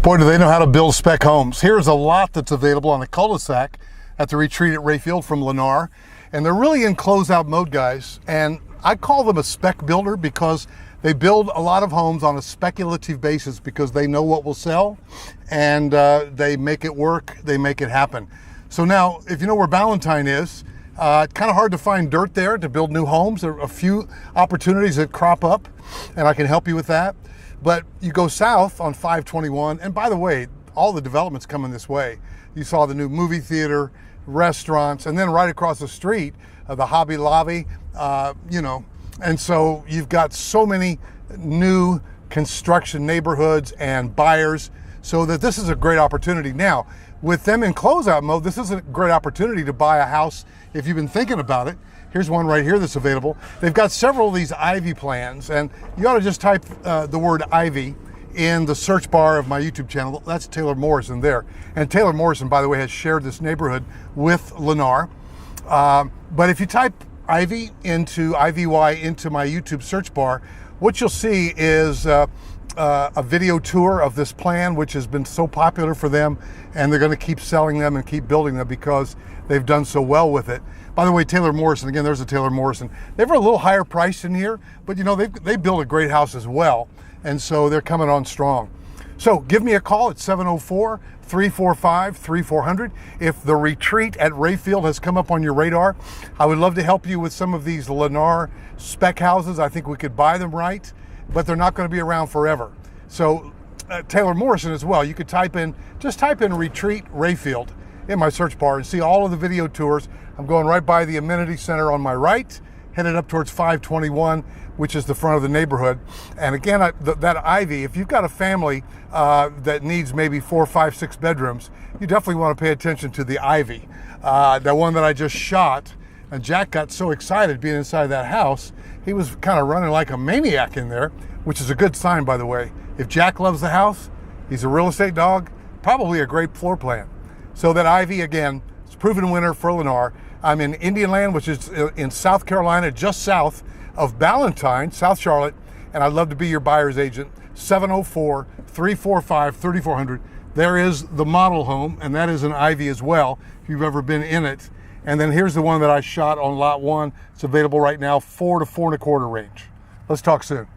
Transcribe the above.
Boy, do they know how to build spec homes. Here's a lot that's available on the cul-de-sac at the retreat at Rayfield from Lennar. And they're really in closeout mode, guys. And I call them a spec builder because they build a lot of homes on a speculative basis because they know what will sell, and they make it work, they make it happen. So now, if you know where Ballantyne is, it's kind of hard to find dirt there to build new homes. There are a few opportunities that crop up, and I can help you with that. But you go south on 521, and by the way, all the developments coming this way. You saw the new movie theater, restaurants, and then right across the street, the Hobby Lobby, and so you've got so many new construction neighborhoods and buyers, so that this is a great opportunity. Now, with them in closeout mode, this is a great opportunity to buy a house if you've been thinking about it. Here's one right here that's available. They've got several of these Ivy plans, and you ought to just type the word Ivy in the search bar of my YouTube channel. That's Taylor Morrison there. And Taylor Morrison, by the way, has shared this neighborhood with Lennar. But if you type Ivy into IVY into my YouTube search bar, what you'll see is a video tour of this plan, which has been so popular for them, and they're going to keep selling them and keep building them because they've done so well with it. By the way, Taylor Morrison, again, there's a Taylor Morrison. They're a little higher priced in here, but you know, they build a great house as well, and so they're coming on strong. So give me a call at 704-345-3400. If the retreat at Rayfield has come up on your radar, I would love to help you with some of these Lennar spec houses. I think we could buy them right, but they're not going to be around forever. So Taylor Morrison as well. You could just type in retreat Rayfield in my search bar and see all of the video tours. I'm going right by the amenity center on my right, headed up towards 521, which is the front of the neighborhood. And again, that Ivy, if you've got a family that needs maybe 4, 5, 6 bedrooms, you definitely want to pay attention to the Ivy. The one that I just shot, and Jack got so excited being inside that house, he was kind of running like a maniac in there, which is a good sign, by the way. If Jack loves the house, he's a real estate dog, probably a great floor plan. So that Ivy, again, is proven winner for Lennar. I'm in Indian Land, which is in South Carolina, just south of Ballantyne, South Charlotte, and I'd love to be your buyer's agent. 704-345-3400. There is the model home, and that is an Ivy as well, if you've ever been in it. And then here's the one that I shot on lot 1. It's available right now, 4 to 4 1/4 range. Let's talk soon.